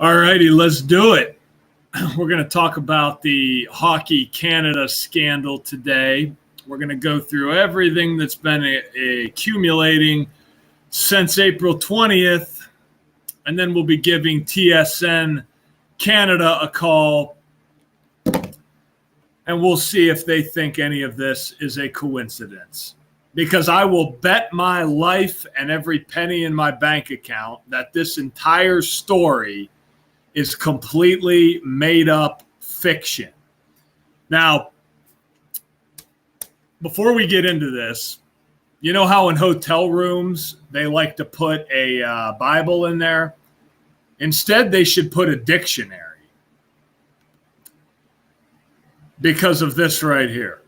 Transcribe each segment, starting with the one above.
All righty, let's do it. We're going to talk about the Hockey Canada scandal today. We're going to go through everything that's been accumulating since April 20th, and then we'll be giving TSN Canada a call, and we'll see if they think any of this is a coincidence. Because I will bet my life and every penny in my bank account that this entire story is completely made up fiction. Now, before we get into this, you know how in hotel rooms they like to put a Bible in there? Instead, they should put a dictionary because of this right here.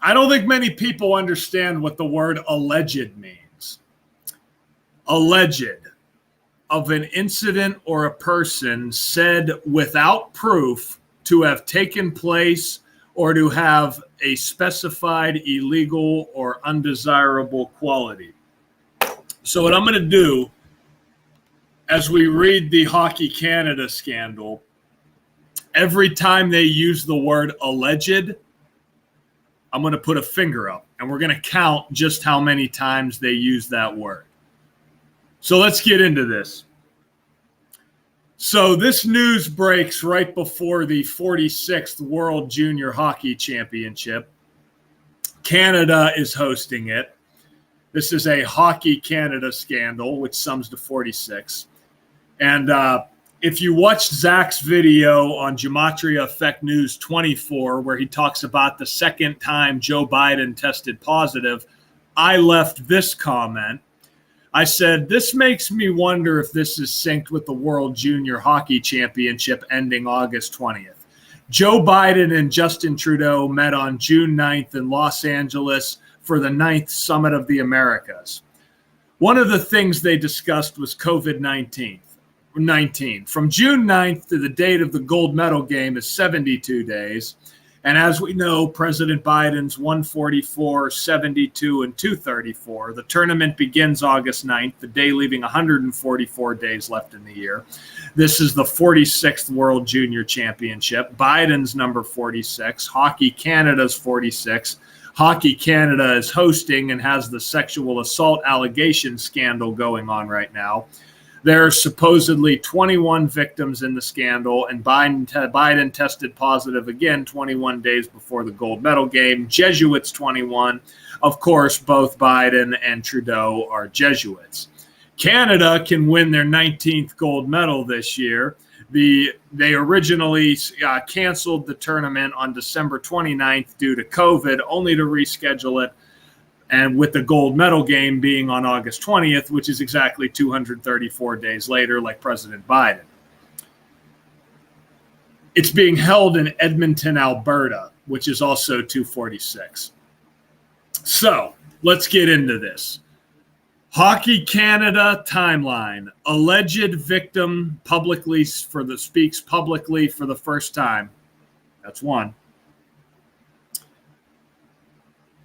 I don't think many people understand what the word alleged means. Alleged. Of an incident or a person said without proof to have taken place or to have a specified illegal or undesirable quality. So what I'm going to do as we read the Hockey Canada scandal, every time they use the word alleged, I'm going to put a finger up, and we're going to count just how many times they use that word. So let's get into this. So this news breaks right before the 46th World Junior Hockey Championship. Canada is hosting it. This is a Hockey Canada scandal, which sums to 46. And if you watched Zach's video on Gematria Effect News 24, where he talks about the second time Joe Biden tested positive, I left this comment. I said, this makes me wonder if this is synced with the World Junior Hockey Championship ending August 20th. Joe Biden and Justin Trudeau met on June 9th in Los Angeles for the 9th Summit of the Americas. One of the things they discussed was COVID-19. From June 9th to the date of the gold medal game is 72 days. And as we know, President Biden's 144, 72, and 234. The tournament begins August 9th, the day leaving 144 days left in the year. This is the 46th World Junior Championship. Biden's number 46. Hockey Canada's 46. Hockey Canada is hosting and has the sexual assault allegation scandal going on right now. There are supposedly 21 victims in the scandal, and Biden tested positive again 21 days before the gold medal game. Jesuits 21. Of course, both Biden and Trudeau are Jesuits. Canada can win their 19th gold medal this year. They originally canceled the tournament on December 29th due to COVID, only to reschedule it. And with the gold medal game being on August 20th, which is exactly 234 days later, like President Biden. It's being held in Edmonton, Alberta, which is also 246. So let's get into this. Hockey Canada timeline. Alleged victim speaks publicly for the first time. That's one.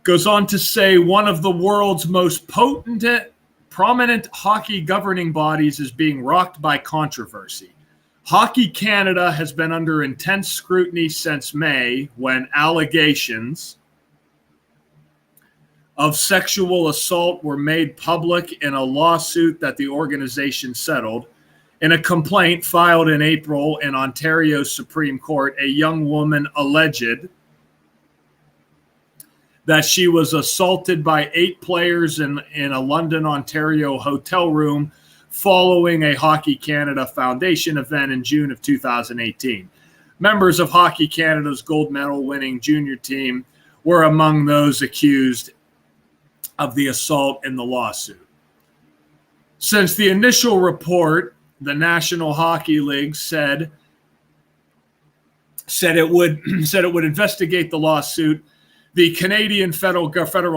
Goes on to say one of the world's most prominent hockey governing bodies is being rocked by controversy. Hockey Canada has been under intense scrutiny since May, when allegations of sexual assault were made public in a lawsuit that the organization settled. In a complaint filed in April in Ontario's Supreme Court, a young woman alleged that she was assaulted by 8 players in a London, Ontario hotel room following a Hockey Canada Foundation event in June of 2018. Members of Hockey Canada's gold medal winning junior team were among those accused of the assault in the lawsuit. Since the initial report, the National Hockey League said it would investigate the lawsuit. The Canadian federal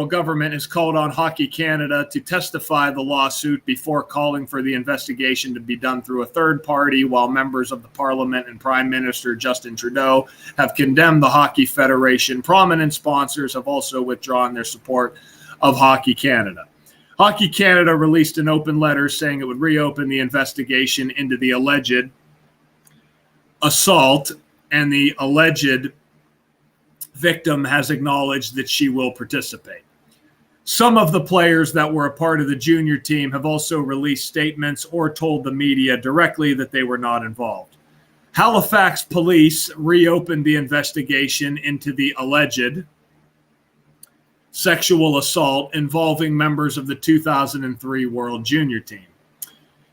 government has called on Hockey Canada to testify the lawsuit before calling for the investigation to be done through a third party, while members of the Parliament and Prime Minister Justin Trudeau have condemned the Hockey Federation. Prominent sponsors have also withdrawn their support of Hockey Canada. Hockey Canada released an open letter saying it would reopen the investigation into the alleged assault, and the alleged victim has acknowledged that she will participate. Some of the players that were a part of the junior team have also released statements or told the media directly that they were not involved. Halifax police reopened the investigation into the alleged sexual assault involving members of the 2003 World Junior Team.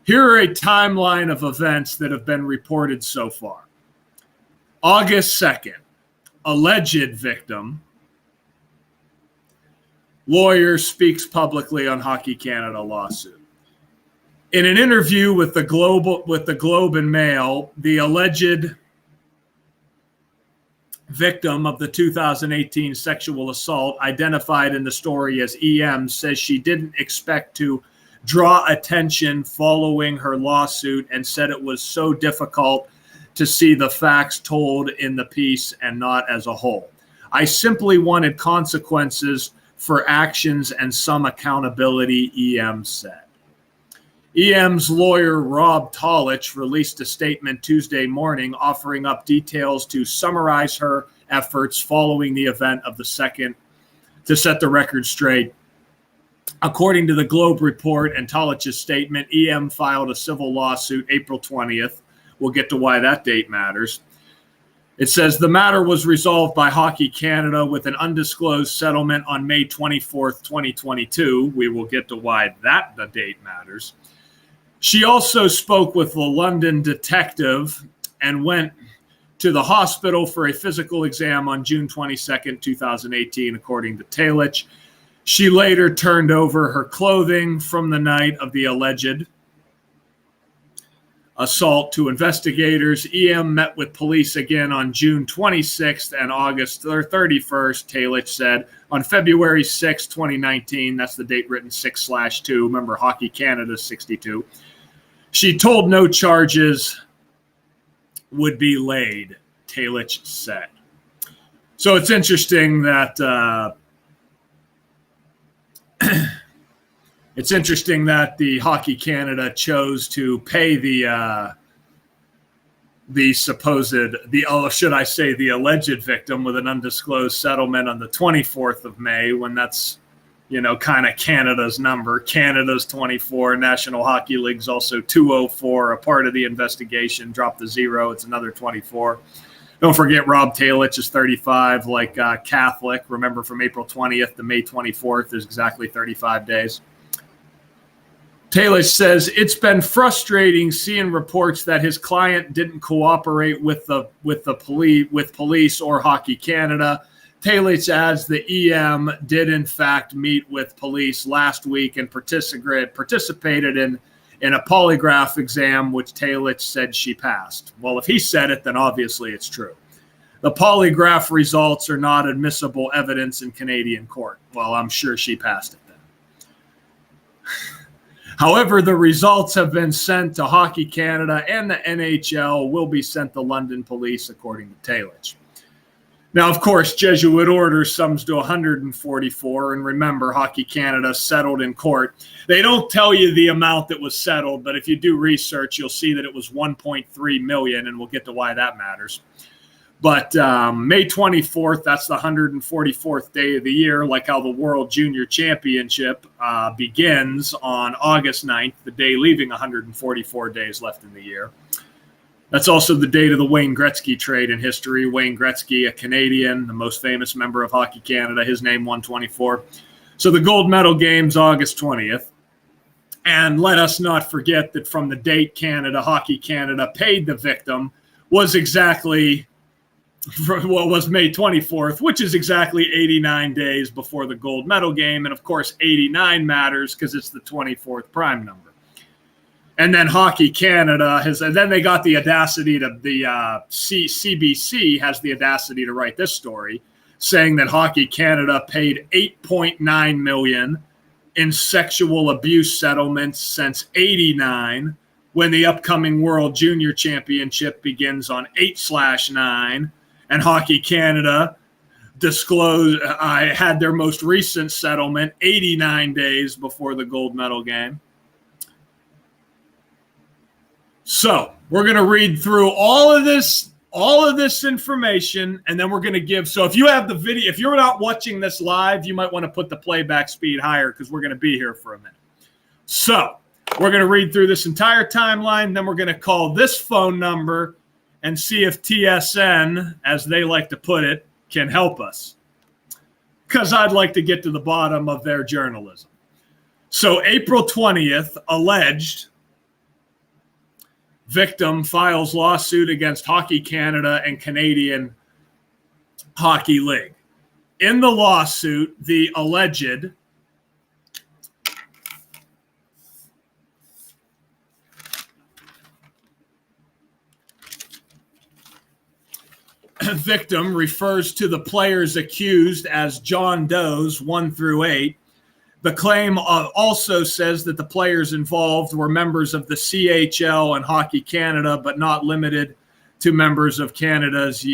Here are a timeline of events that have been reported so far. August 2nd, alleged victim, lawyer speaks publicly on Hockey Canada lawsuit. In an interview with the Globe and Mail, the alleged victim of the 2018 sexual assault, identified in the story as EM, says she didn't expect to draw attention following her lawsuit and said it was so difficult to see the facts told in the piece and not as a whole. I simply wanted consequences for actions and some accountability, EM said. EM's lawyer, Rob Tolich, released a statement Tuesday morning offering up details to summarize her efforts following the event of the second to set the record straight. According to the Globe report and Tolich's statement, EM filed a civil lawsuit April 20th. We'll get to why that date matters. It says the matter was resolved by Hockey Canada with an undisclosed settlement on May 24th, 2022. We will get to why the date matters. She also spoke with the London detective and went to the hospital for a physical exam on June 22nd, 2018, according to Talich. She later turned over her clothing from the night of the alleged assault to investigators. EM met with police again on June 26th and August 31st, Talich said. On February 6, 2019, that's the date written 6/2. Remember, Hockey Canada 62. She told no charges would be laid, Talich said. So it's interesting that the Hockey Canada chose to pay the alleged victim with an undisclosed settlement on the 24th of May, when that's, kind of Canada's number. Canada's 24, National Hockey League's also 204, a part of the investigation. Drop the 0, it's another 24. Don't forget Rob Talich is 35, like Catholic. Remember, from April 20th to May 24th is exactly 35 days. Talich says it's been frustrating seeing reports that his client didn't cooperate with police or Hockey Canada. Talich adds the EM did in fact meet with police last week and participated in a polygraph exam, which Talich said she passed. Well, if he said it, then obviously it's true. The polygraph results are not admissible evidence in Canadian court. Well, I'm sure she passed it then. However, the results have been sent to Hockey Canada, and the NHL will be sent to London police, according to Talich. Now, of course, Jesuit order sums to 144, and remember, Hockey Canada settled in court. They don't tell you the amount that was settled, but if you do research, you'll see that it was $1.3 million, and we'll get to why that matters. But May 24th, that's the 144th day of the year, like how the World Junior Championship begins on August 9th, the day leaving 144 days left in the year. That's also the date of the Wayne Gretzky trade in history. Wayne Gretzky, a Canadian, the most famous member of Hockey Canada, his name 124. So the gold medal game's August 20th. And let us not forget that from the date Hockey Canada paid the victim was exactly what was May 24th, which is exactly 89 days before the gold medal game. And of course, 89 matters because it's the 24th prime number. And then Hockey Canada and then they got the audacity to, CBC has the audacity to write this story, saying that Hockey Canada paid $8.9 million in sexual abuse settlements since '89, when the upcoming World Junior Championship begins on 8/9, and Hockey Canada had their most recent settlement 89 days before the gold medal game. So we're going to read through all of this information, and then we're going to give. So if you have the video, if you're not watching this live, you might want to put the playback speed higher because we're going to be here for a minute. So we're going to read through this entire timeline. Then we're going to call this phone number and see if TSN, as they like to put it, can help us. Because I'd like to get to the bottom of their journalism. So April 20th, alleged victim files lawsuit against Hockey Canada and Canadian Hockey League. In the lawsuit, the alleged victim refers to the players accused as John Does 1 through 8. The claim also says that the players involved were members of the CHL and Hockey Canada, but not limited to members of Canada's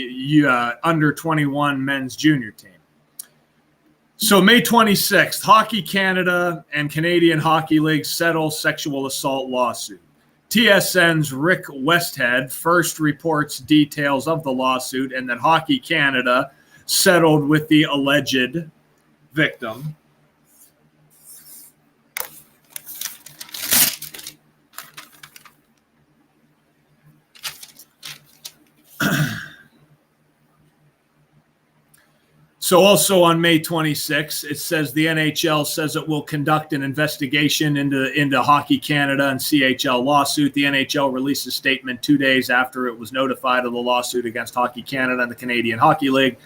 under 21 men's junior team. So May 26th, Hockey Canada and Canadian Hockey League settle sexual assault lawsuit. TSN's Rick Westhead first reports details of the lawsuit and that Hockey Canada settled with the alleged victim. So also on May 26, it says the NHL says it will conduct an investigation into Hockey Canada and CHL lawsuit. The NHL released a statement 2 days after it was notified of the lawsuit against Hockey Canada and the Canadian Hockey League.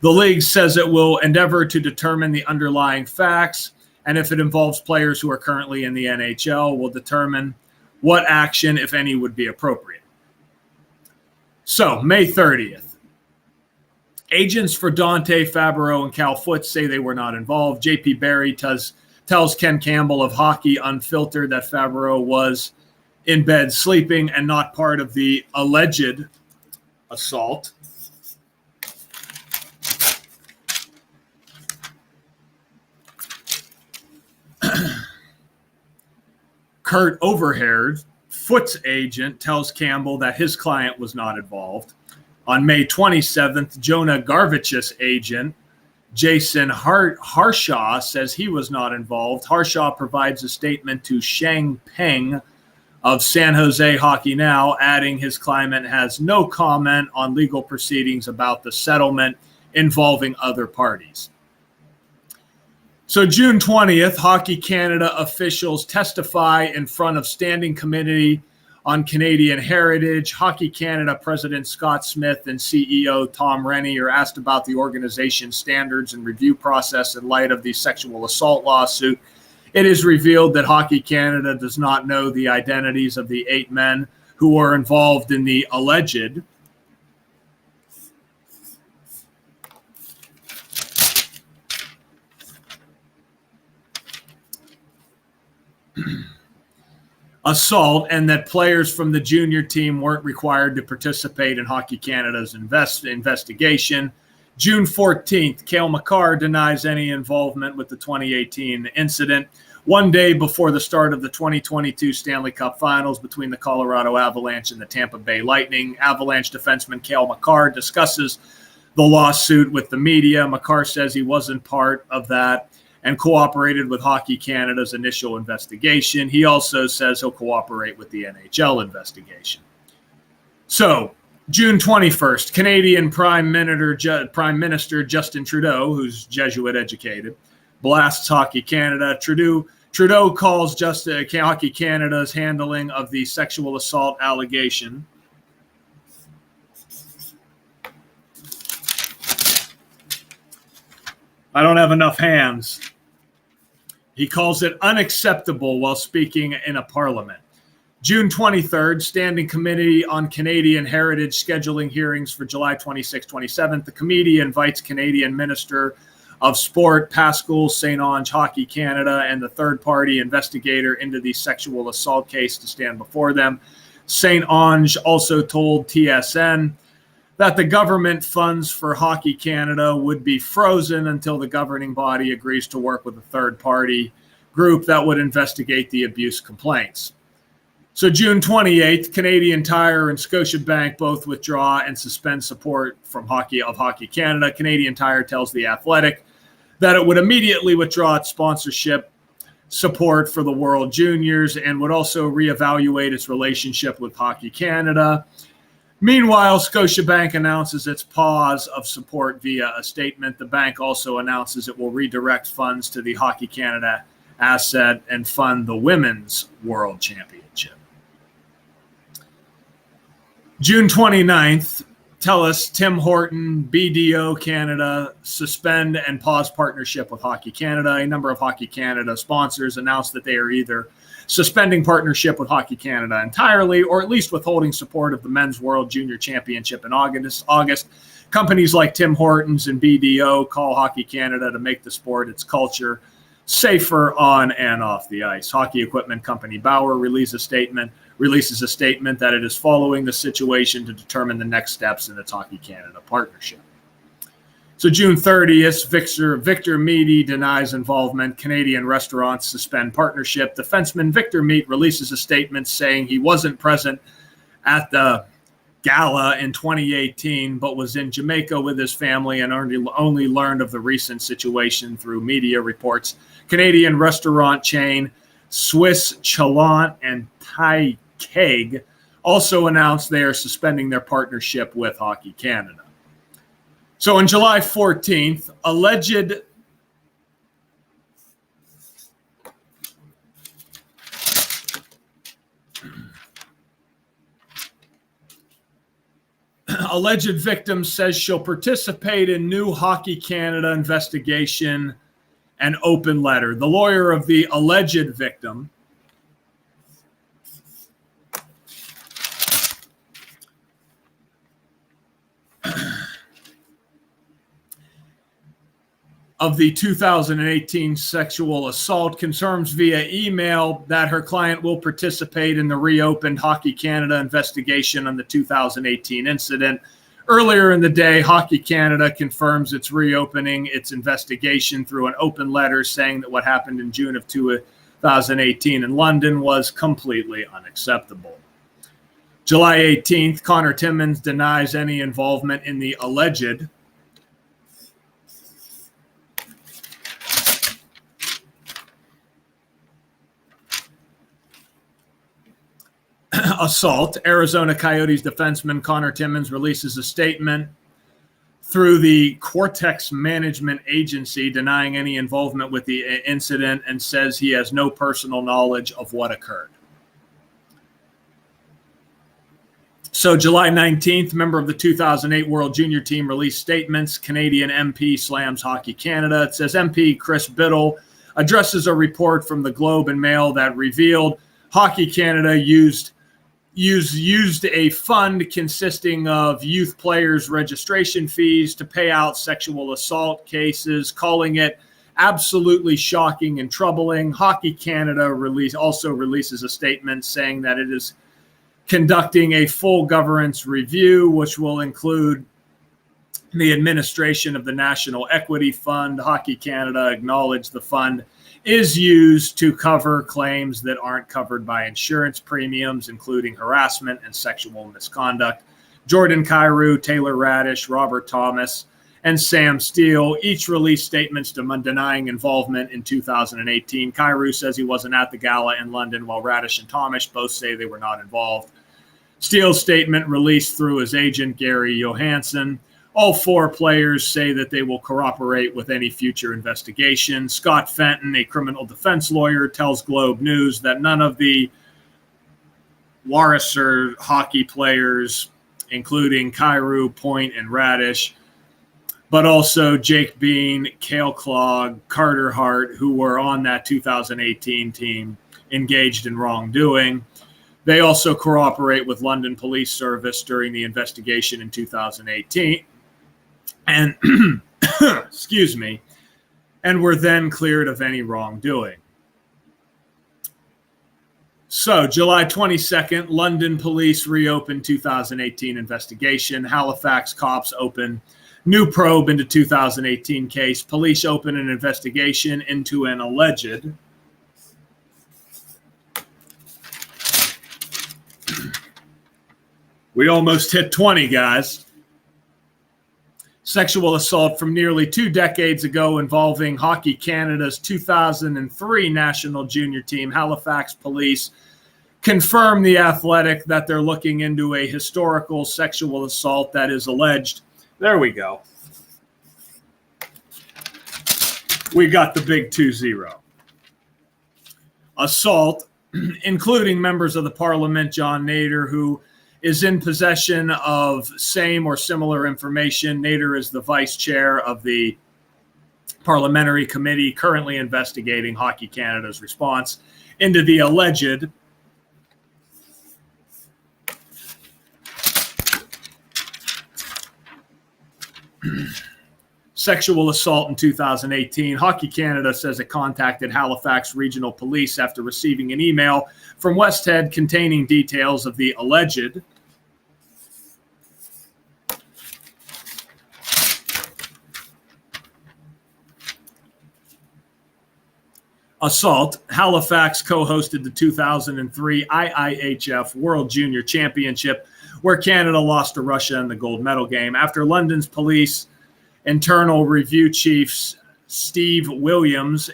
The league says it will endeavor to determine the underlying facts, and if it involves players who are currently in the NHL, will determine what action, if any, would be appropriate. So May 30th. Agents for Dante Fabbro and Cal Foote say they were not involved. J.P. Barry tells Ken Campbell of Hockey Unfiltered that Fabbro was in bed sleeping and not part of the alleged assault. Kurt Overhair, Foote's agent, tells Campbell that his client was not involved. On May 27th, Jonah Garvich's agent, Jason Harshaw, says he was not involved. Harshaw provides a statement to Shang Peng of San Jose Hockey Now, adding his client has no comment on legal proceedings about the settlement involving other parties. So June 20th, Hockey Canada officials testify in front of Standing Committee on Canadian Heritage. Hockey Canada President Scott Smith and CEO Tom Rennie are asked about the organization's standards and review process in light of the sexual assault lawsuit. It is revealed that Hockey Canada does not know the identities of the 8 men who were involved in the alleged assault, and that players from the junior team weren't required to participate in Hockey Canada's investigation. June 14th, Cale Makar denies any involvement with the 2018 incident. 1 day before the start of the 2022 Stanley Cup Finals between the Colorado Avalanche and the Tampa Bay Lightning, Avalanche defenseman Cale Makar discusses the lawsuit with the media. Makar says he wasn't part of that and cooperated with Hockey Canada's initial investigation. He also says he'll cooperate with the NHL investigation. So, June 21st, Canadian Prime Minister Justin Trudeau, who's Jesuit educated, blasts Hockey Canada. Trudeau calls Hockey Canada's handling of the sexual assault allegation I don't have enough hands. He calls it unacceptable while speaking in a parliament. June 23rd, Standing Committee on Canadian Heritage scheduling hearings for July 26th, 27th. The committee invites Canadian Minister of Sport Pascal St-Onge, Hockey Canada, and the third-party investigator into the sexual assault case to stand before them. St-Onge also told TSN that the government funds for Hockey Canada would be frozen until the governing body agrees to work with a third-party group that would investigate the abuse complaints. So June 28th, Canadian Tire and Scotiabank both withdraw and suspend support from Hockey Canada. Canadian Tire tells The Athletic that it would immediately withdraw its sponsorship support for the World Juniors and would also reevaluate its relationship with Hockey Canada. Meanwhile, Scotiabank announces its pause of support via a statement. The bank also announces it will redirect funds to the Hockey Canada asset and fund the Women's World Championship. June 29th, TELUS, Tim Horton, BDO Canada suspend and pause partnership with Hockey Canada. A number of Hockey Canada sponsors announced that they are either suspending partnership with Hockey Canada entirely or at least withholding support of the Men's World Junior Championship in August. Companies like Tim Hortons and BDO call Hockey Canada to make the sport, its culture, safer on and off the ice. Hockey equipment company Bauer releases a statement that it is following the situation to determine the next steps in its Hockey Canada partnership. So June 30th, Victor Meaty denies involvement. Canadian restaurants suspend partnership. Defenseman Victor Meat releases a statement saying he wasn't present at the gala in 2018, but was in Jamaica with his family and only learned of the recent situation through media reports. Canadian restaurant chain Swiss Chalant and Thai Keg also announced they are suspending their partnership with Hockey Canada. So on July 14th, alleged victim says she'll participate in new Hockey Canada investigation and open letter. The lawyer of the alleged victim of the 2018 sexual assault confirms via email that her client will participate in the reopened Hockey Canada investigation on the 2018 incident. Earlier in the day, Hockey Canada confirms it's reopening its investigation through an open letter saying that what happened in June of 2018 in London was completely unacceptable. July 18th, Connor Timmins denies any involvement in the alleged assault. Arizona Coyotes defenseman Connor Timmins releases a statement through the Cortex Management Agency denying any involvement with the incident and says he has no personal knowledge of what occurred. So July 19th, member of the 2008 World Junior team released statements. Canadian MP slams Hockey Canada. It says MP Chris Biddle addresses a report from the Globe and Mail that revealed Hockey Canada used a fund consisting of youth players' registration fees to pay out sexual assault cases, calling it absolutely shocking and troubling. Hockey Canada also releases a statement saying that it is conducting a full governance review, which will include the administration of the National Equity Fund. Hockey Canada acknowledged the fund is used to cover claims that aren't covered by insurance premiums, including harassment and sexual misconduct. Jordan Kyrou, Taylor Radish, Robert Thomas, and Sam Steele each released statements denying involvement in 2018. Kyrou says he wasn't at the gala in London, while Radish and Thomas both say they were not involved. Steele's statement released through his agent, Gary Johansson. All four players say that they will cooperate with any future investigation. Scott Fenton, a criminal defense lawyer, tells Globe News that none of the Warisser hockey players, including Kyrou, Point, and Radish, but also Jake Bean, Cale Clogg, Carter Hart, who were on that 2018 team, engaged in wrongdoing. They also cooperate with London Police Service during the investigation in 2018. And excuse me, and were then cleared of any wrongdoing. So, July 22nd, London police reopened 2018 investigation. Halifax cops open new probe into 2018 case. Police open an investigation into an alleged We almost hit 20, guys. Sexual assault from nearly 2 decades ago involving Hockey Canada's 2003 national junior team. Halifax police confirmed The Athletic that they're looking into a historical sexual assault that is alleged. There we go. We got the big 2-0. Assault, including members of the parliament, John Nader, who is in possession of same or similar information. Nader is the vice chair of the parliamentary committee currently investigating Hockey Canada's response into the alleged sexual assault in 2018. Hockey Canada says it contacted Halifax Regional Police after receiving an email from Westhead containing details of the alleged assault. Halifax co-hosted the 2003 IIHF World Junior Championship, where Canada lost to Russia in the gold medal game. After London's police internal review chief Steve Williams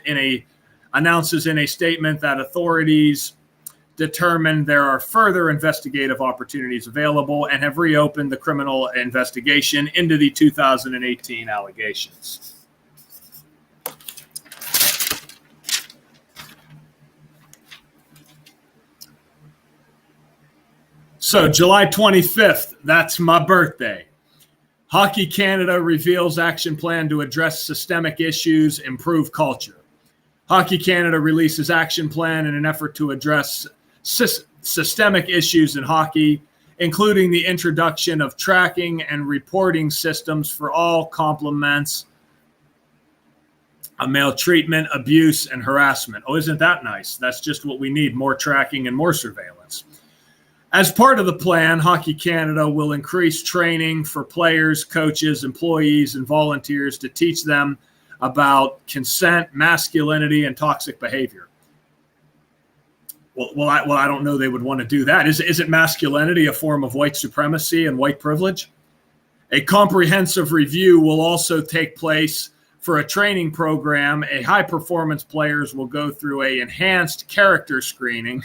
announces in a statement that authorities determined there are further investigative opportunities available and have reopened the criminal investigation into the 2018 allegations. So July 25th, that's my birthday. Hockey Canada reveals action plan to address systemic issues, improve culture. Hockey Canada releases action plan in an effort to address systemic issues in hockey, including the introduction of tracking and reporting systems for all complements of maltreatment, abuse, and harassment. Oh, isn't that nice? That's just what we need, more tracking and more surveillance. As part of the plan, Hockey Canada will increase training for players, coaches, employees, and volunteers to teach them about consent, masculinity, and toxic behavior. Well, I don't know they would want to do that. Isn't masculinity a form of white supremacy and white privilege? A comprehensive review will also take place for a training program. High-performance players will go through an enhanced character screening.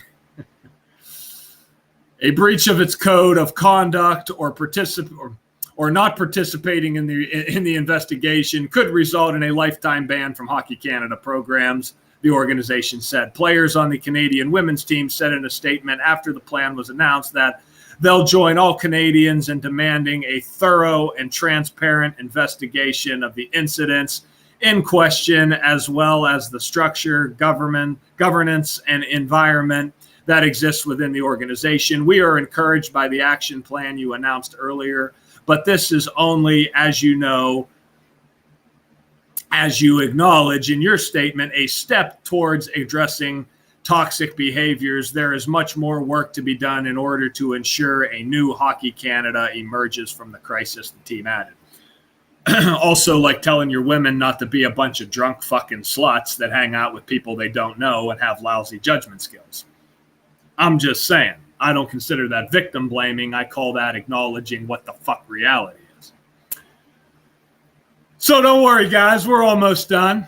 A breach of its code of conduct or not participating in the investigation could result in a lifetime ban from Hockey Canada programs, the organization said. Players on the Canadian women's team said in a statement after the plan was announced that they'll join all Canadians in demanding a thorough and transparent investigation of the incidents in question, as well as the structure, governance, and environment that exists within the organization. We are encouraged by the action plan you announced earlier, but this is only, as you know, as you acknowledge in your statement, a step towards addressing toxic behaviors. There is much more work to be done in order to ensure a new Hockey Canada emerges from the crisis, the team added. Also, like telling your women not to be a bunch of drunk fucking sluts that hang out with people they don't know and have lousy judgment skills. I'm just saying, I don't consider that victim blaming. I call that acknowledging what the fuck reality is. So don't worry, guys. We're almost done.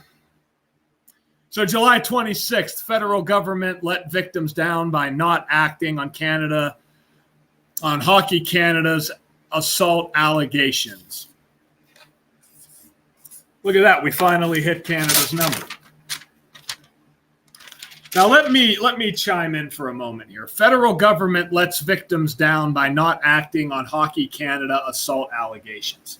So July 26th, federal government let victims down by not acting on Hockey Canada's assault allegations. Look at that. We finally hit Canada's number. Now, let me chime in for a moment here. Federal government lets victims down by not acting on Hockey Canada assault allegations.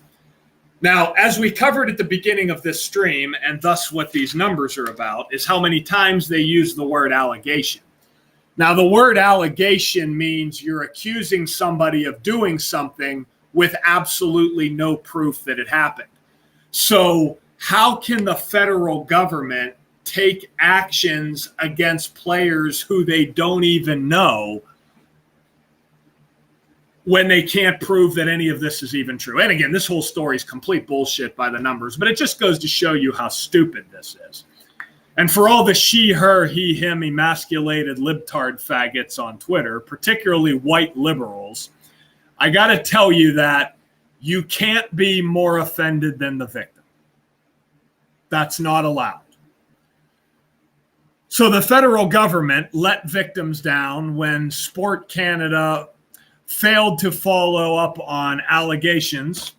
Now, as we covered at the beginning of this stream, and thus what these numbers are about, is how many times they use the word allegation. Now, the word allegation means you're accusing somebody of doing something with absolutely no proof that it happened. So how can the federal government take actions against players who they don't even know when they can't prove that any of this is even true? And again, this whole story is complete bullshit by the numbers, but it just goes to show you how stupid this is. And for all the she, her, he, him, emasculated libtard faggots on Twitter, particularly white liberals, I got to tell you that you can't be more offended than the victim. That's not allowed. So the federal government let victims down when Sport Canada failed to follow up on allegations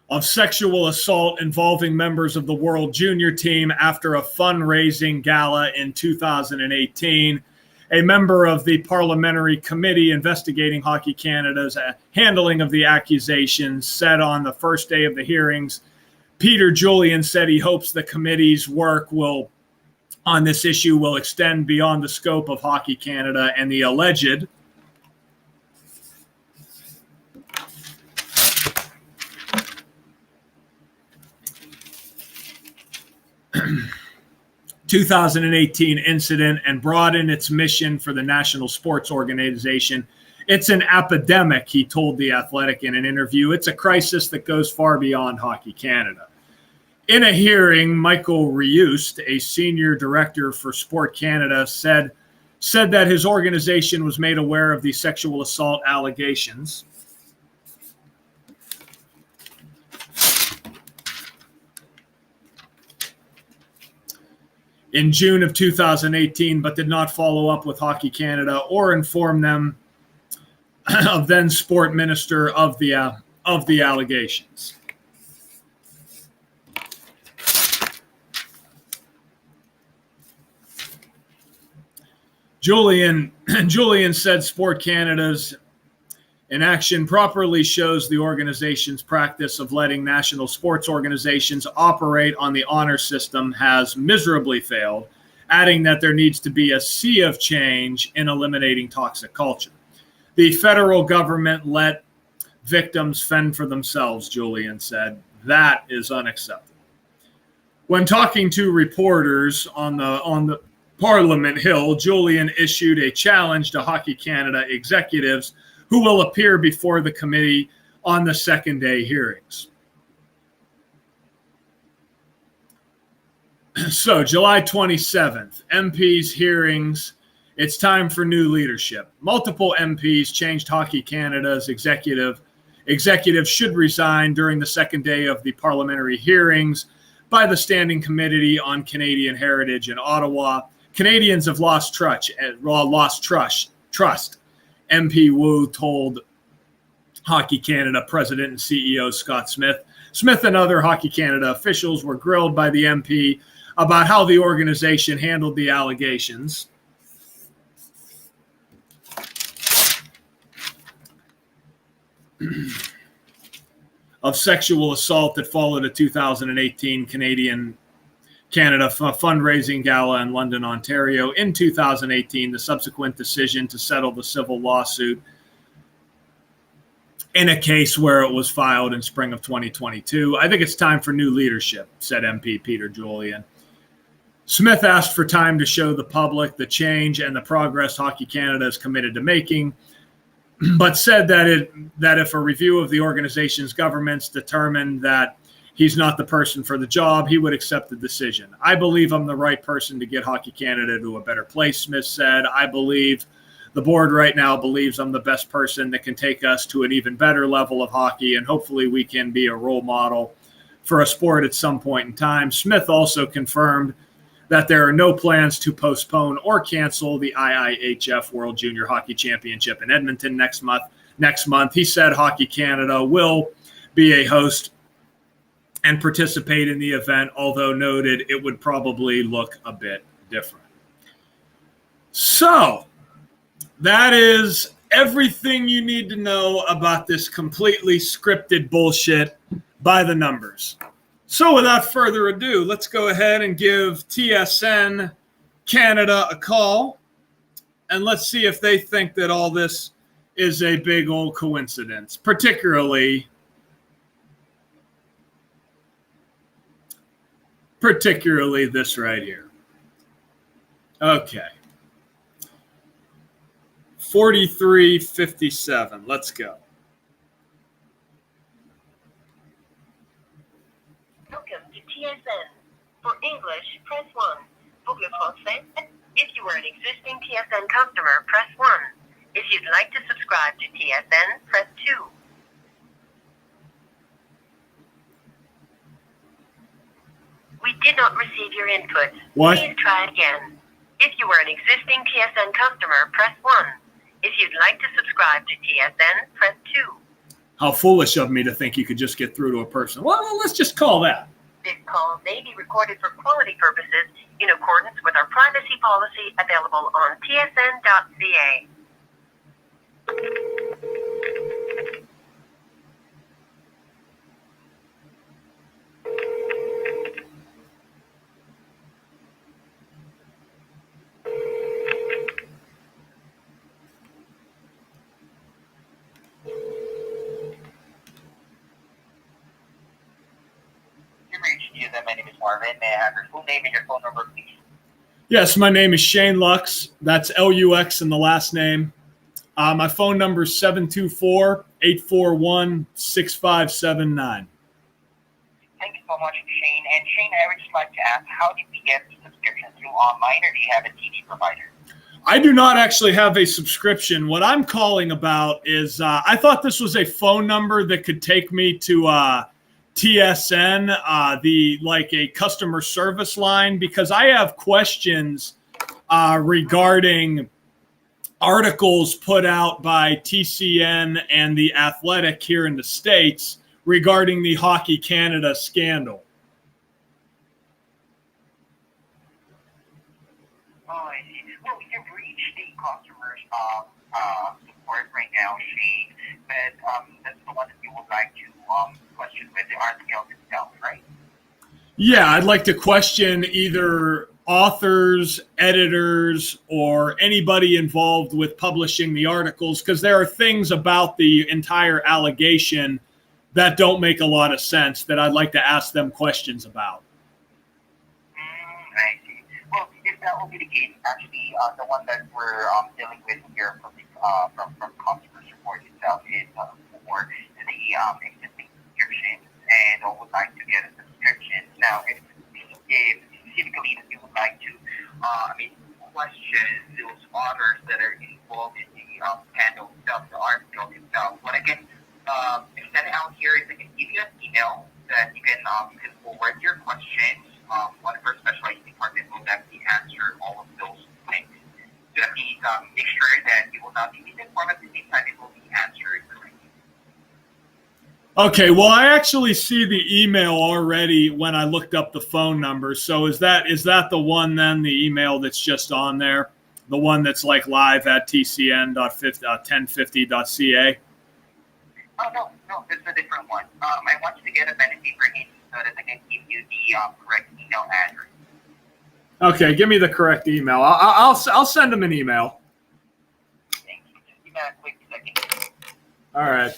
of sexual assault involving members of the World Junior team after a fundraising gala in 2018. A member of the parliamentary committee investigating Hockey Canada's handling of the accusations said on the first day of the hearings, Peter Julian said he hopes the committee's work on this issue will extend beyond the scope of Hockey Canada and the alleged 2018 incident and broaden its mission for the National Sports Organization. It's an epidemic, he told The Athletic in an interview. It's a crisis that goes far beyond Hockey Canada. In a hearing, Michael Reust, a senior director for Sport Canada, said that his organization was made aware of the sexual assault allegations. In June of 2018, but did not follow up with Hockey Canada or inform them of then sport minister of the allegations. Julian said Sport Canada's inaction properly shows the organization's practice of letting national sports organizations operate on the honor system has miserably failed, adding that there needs to be a sea of change in eliminating toxic culture. The federal government let victims fend for themselves, Julian said. That is unacceptable. When talking to reporters on the Parliament Hill, Julian issued a challenge to Hockey Canada executives who will appear before the committee on the second day hearings. So, July 27th, MPs hearings. It's time for new leadership. Multiple MPs changed Hockey Canada's executive. Executives should resign during the second day of the parliamentary hearings by the Standing Committee on Canadian Heritage in Ottawa. Canadians have lost trust. MP Wu told Hockey Canada President and CEO Scott Smith. Smith and other Hockey Canada officials were grilled by the MP about how the organization handled the allegations. Of sexual assault that followed a 2018 Canada fundraising gala in London, Ontario. In 2018, the subsequent decision to settle the civil lawsuit in a case where it was filed in spring of 2022. I think it's time for new leadership, said MP Peter Julian. Smith asked for time to show the public the change and the progress Hockey Canada is committed to making, but said that if a review of the organization's governance determined that he's not the person for the job, he would accept the decision. I believe I'm the right person to get Hockey Canada to a better place, Smith said. I believe the board right now believes I'm the best person that can take us to an even better level of hockey, and hopefully we can be a role model for a sport at some point in time. Smith also confirmed that there are no plans to postpone or cancel the IIHF World Junior Hockey Championship in Edmonton next month. He said Hockey Canada will be a host and participate in the event, although noted it would probably look a bit different. So that is everything you need to know about this completely scripted bullshit by the numbers. So without further ado, let's go ahead and give TSN Canada a call, and let's see if they think that all this is a big old coincidence, particularly this right here. Okay. 4357. Let's go. Welcome to TSN. For English, press 1. If you are an existing TSN customer, press 1. If you'd like to subscribe to TSN, press 2. We did not receive your input. What? Please try again. If you are an existing TSN customer, press 1. If you'd like to subscribe to TSN, press 2. How foolish of me to think you could just get through to a person. Well, let's just call that. This call may be recorded for quality purposes in accordance with our privacy policy available on tsn.ca. My name is Marvin. May I have your full name and your phone number, please? Yes, my name is Shane Lux. That's Lux in the last name. My phone number is 724-841-6579. Thank you so much, Shane. And Shane, I would just like to ask, how did we get the subscription? Through online, or do you have a TV provider? I do not actually have a subscription. What I'm calling about is I thought this was a phone number that could take me to TSN, a customer service line, because I have questions regarding articles put out by TSN and The Athletic here in the States regarding the Hockey Canada scandal. Oh, I see. Well, we have reached the customers support right now, Shane, but that's the one that you would like to question with the article itself, right? Yeah, I'd like to question either authors, editors, or anybody involved with publishing the articles, because there are things about the entire allegation that don't make a lot of sense that I'd like to ask them questions about. I see. Well, if that will be the case, actually, the one that we're dealing with here from customer support itself is for the existing subscriptions, and I would like to get a subscription. Now, if specifically that you would like to, question those authors that are involved in the scandal itself, the article itself, what I can send out here is I can give you an email that you can forward your questions. One of our specialized department will actually answer all of those things. So that means make sure that you will not be misinformed at the same time it will be answered correctly. Okay, well, I actually see the email already when I looked up the phone number. So is that the one then, the email that's just on there? The one that's like live at tcn.1050.ca? Oh, no, this is a different one. I want you to get a pen and paper in so that I can give you the correct email address. Okay, give me the correct email. I'll send them an email. Thank you. Just give me a quick second. All right.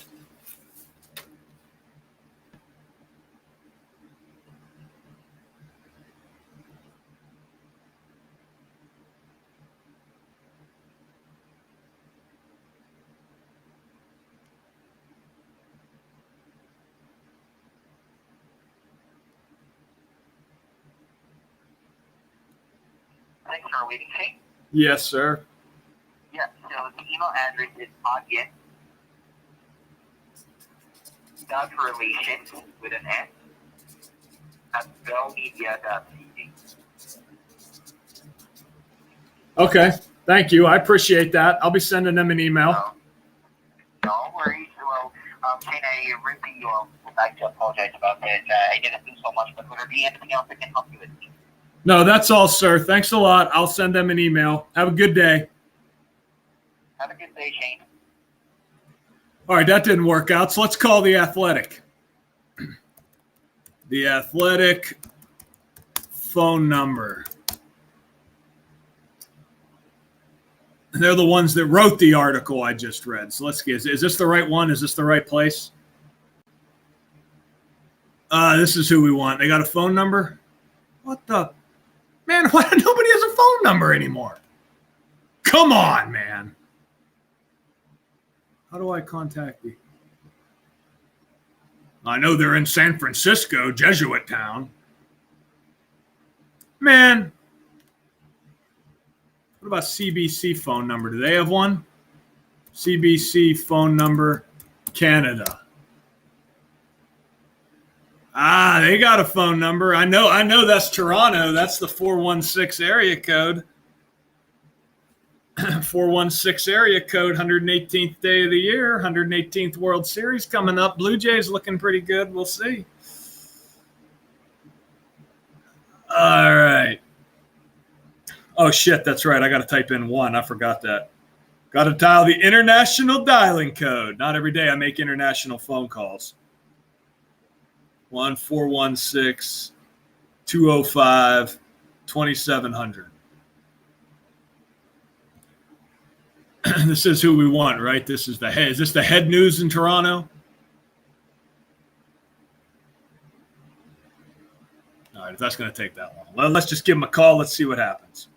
Thanks for waiting, Shane. Yes, sir. Yeah, so the email address is audience.relations with an S at bellmedia.ca. Okay, thank you. I appreciate that. I'll be sending them an email. No worries. Well, Shane, I really would like to apologize about that. I didn't do so much, but would there be anything else I can help you with? No, that's all, sir. Thanks a lot. I'll send them an email. Have a good day. Have a good day, Shane. All right, that didn't work out, so let's call The Athletic. The Athletic phone number. They're the ones that wrote the article I just read. So let's get, is this the right one? Is this the right place? This is who we want. They got a phone number? What the? Man, why nobody has a phone number anymore? Come on, man. How do I contact you? I know they're in San Francisco, Jesuit town. Man, What about CBC phone number? Do they have one? CBC phone number, Canada. Ah, they got a phone number. I know that's Toronto. That's the 416 area code. 416 area code, 118th day of the year, 118th World Series coming up. Blue Jays looking pretty good. We'll see. All right. Oh, shit, that's right. I got to type in 1. I forgot that. Got to dial the international dialing code. Not every day I make international phone calls. 1-416-205-2700. This is who we want, right? This is the head. Is this the head news in Toronto? All right, if that's going to take that long. Well, let's just give him a call. Let's see what happens.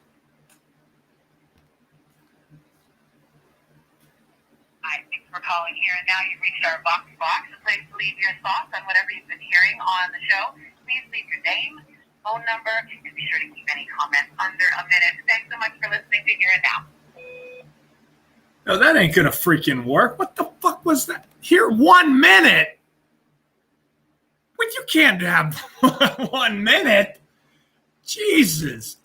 Hi, thanks for calling here. And now you've reached our box, a place to leave your thoughts on whatever you've been hearing on the show. Please leave your name, phone number, and be sure to keep any comments under a minute. Thanks so much for listening to Here and Now. No, that ain't going to freaking work. What the fuck was that? Here, 1 minute? But you can't have 1 minute. Jesus.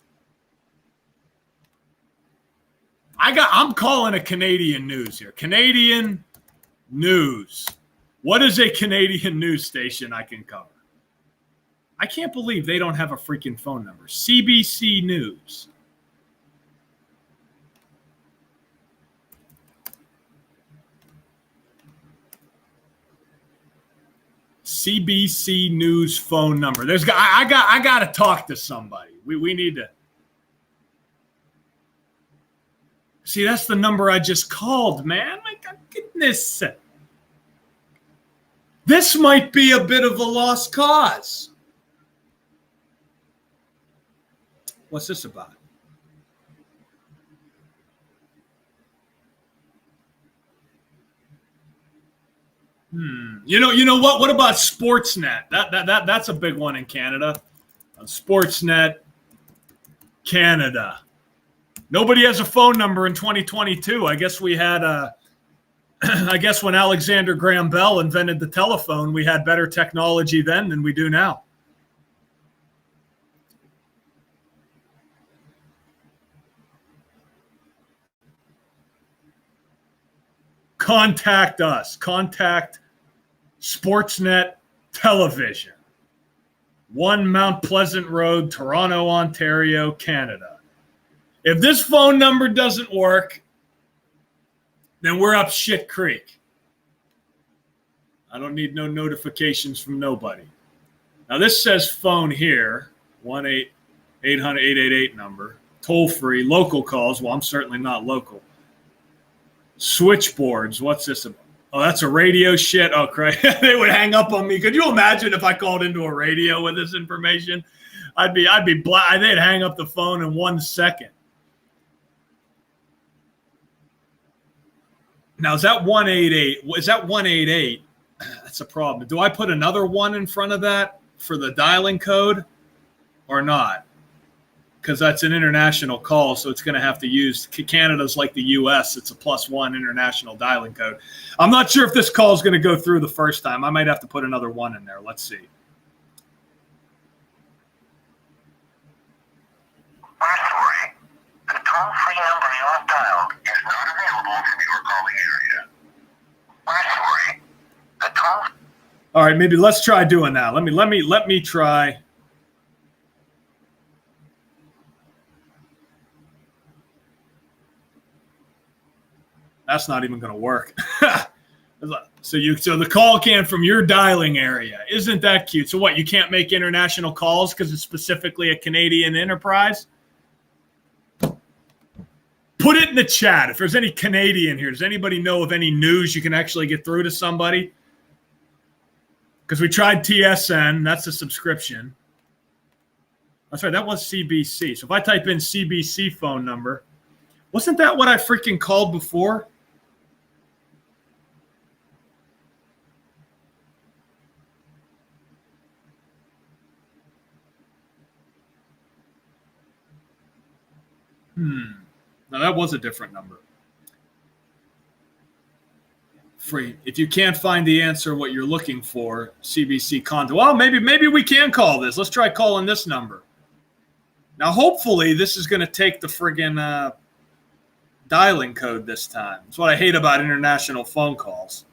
I'm calling a Canadian news here. Canadian news. What is a Canadian news station I can cover? I can't believe they don't have a freaking phone number. CBC News. CBC News phone number. I got to talk to somebody. We need to. See, that's the number I just called, man. My goodness. This might be a bit of a lost cause. What's this about? You know what? What about Sportsnet? That's a big one in Canada. Sportsnet, Canada. Nobody has a phone number in 2022. I guess we had I guess when Alexander Graham Bell invented the telephone, we had better technology then than we do now. Contact us. Contact Sportsnet Television. 1 Mount Pleasant Road, Toronto, Ontario, Canada. If this phone number doesn't work, then we're up shit creek. I don't need no notifications from nobody. Now this says phone here, 1-800-888 number, toll free, local calls. Well, I'm certainly not local. Switchboards. What's this about? Oh, that's a radio shit. Oh, crap. They would hang up on me. Could you imagine if I called into a radio with this information? I'd be they'd hang up the phone in 1 second. Now, is that 188? Is that 188? That's a problem. Do I put another 1 in front of that for the dialing code or not? Because that's an international call, so it's going to have to use Canada's like the U.S. It's a +1 international dialing code. I'm not sure if this call is going to go through the first time. I might have to put another 1 in there. Let's see. We're sorry. The toll-free number you have dialed is not available from your calling area. We're sorry. The toll. All right, maybe let's try doing that. Let me try. That's not even going to work. So the call came from your dialing area. Isn't that cute? So what, you can't make international calls because it's specifically a Canadian enterprise? Put it in the chat. If there's any Canadian here, does anybody know of any news you can actually get through to somebody? Because we tried TSN. That's a subscription. That's right. That was CBC. So if I type in CBC phone number, wasn't that what I freaking called before? No, that was a different number. Free. If you can't find the answer, what you're looking for, CBC content. Well, maybe we can call this. Let's try calling this number. Now, hopefully, this is going to take the friggin' dialing code this time. That's what I hate about international phone calls.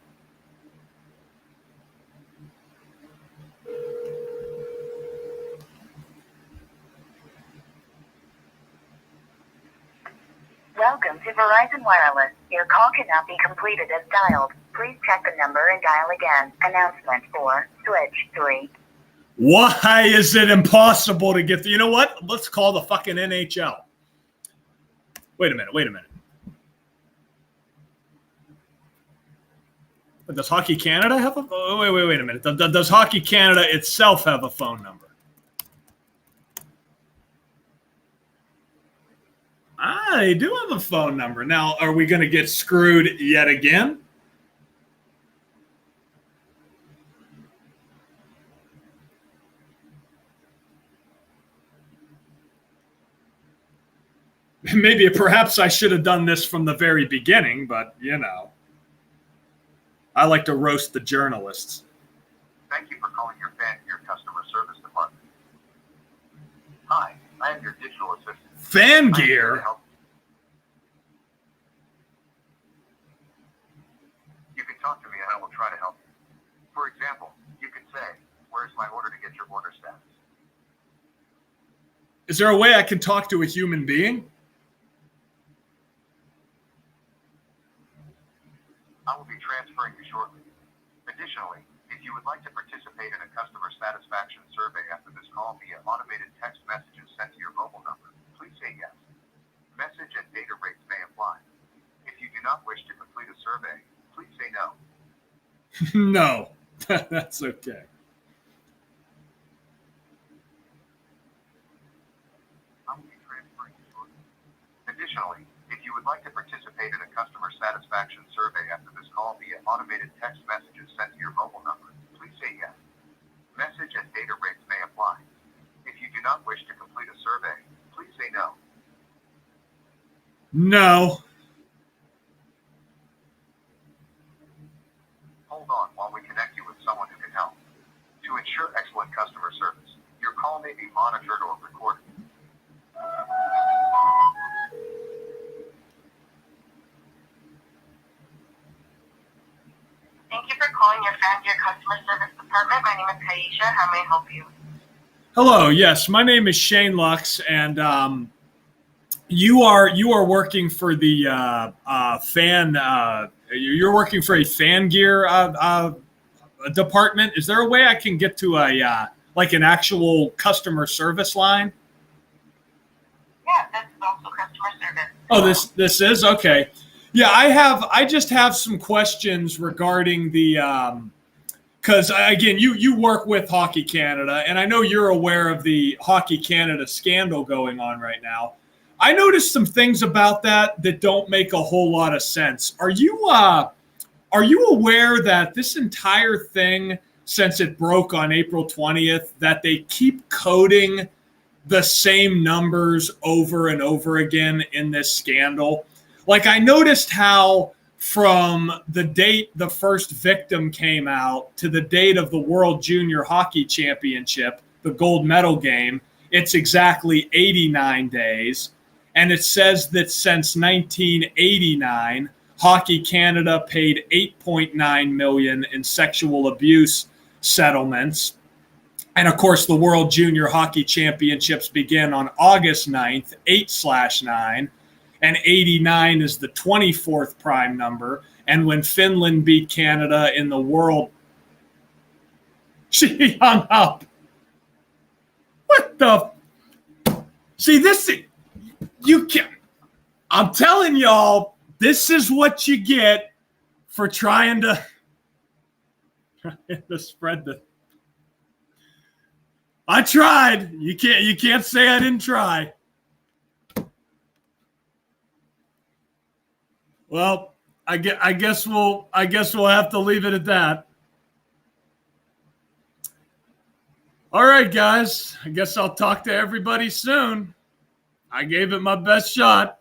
Welcome to Verizon Wireless. Your call cannot be completed as dialed. Please check the number and dial again. Announcement 4, switch 3. Why is it impossible to get you know what? Let's call the fucking NHL. Wait a minute. Does Hockey Canada have a wait a minute. Does Hockey Canada itself have a phone number? They do have a phone number. Now, are we going to get screwed yet again? Maybe, perhaps I should have done this from the very beginning, but, you know. I like to roast the journalists. Thank you for calling your customer service department. Hi, I am your digital assistant. Fan gear? You can talk to me and I will try to help you. For example, you can say, where's my order to get your order status? Is there a way I can talk to a human being? I will be transferring you shortly. Additionally, if you would like to participate in a customer satisfaction survey after this call via automated text messages sent to your mobile number, please say yes. Message and data rates may apply. If you do not wish to complete a survey, please say no. No, that's okay. I will be transferring you shortly. Additionally, if you would like to participate in a customer satisfaction survey after this call via automated text messages sent to your mobile number, please say yes. Message and data rates may apply. If you do not wish to complete a survey, please say no. No. Hold on while we connect you with someone who can help. To ensure excellent customer service, your call may be monitored or recorded. Thank you for calling your Fan Gear customer service department. My name is Kaisha. How may I help you? Hello. Yes, my name is Shane Lux, and you are working for the fan. You're working for a fan gear department. Is there a way I can get to a like an actual customer service line? Yeah, that's also customer service. Oh, this is okay. Yeah, I just have some questions regarding the because again, you work with Hockey Canada, and I know you're aware of the Hockey Canada scandal going on right now. I noticed some things about that don't make a whole lot of sense. Are you aware that this entire thing, since it broke on April 20th, that they keep coding the same numbers over and over again in this scandal? Like, I noticed how from the date the first victim came out to the date of the World Junior Hockey Championship, the gold medal game, it's exactly 89 days. And it says that since 1989, Hockey Canada paid $8.9 million in sexual abuse settlements. And of course, the World Junior Hockey Championships began on August 9th, 8/9. And 89 is the 24th prime number. And when Finland beat Canada in the World, she hung up. What the? See, this, you can't. I'm telling y'all, this is what you get for trying to spread the. I tried. You can't say I didn't try. Well, I guess we'll have to leave it at that. All right, guys. I guess I'll talk to everybody soon. I gave it my best shot.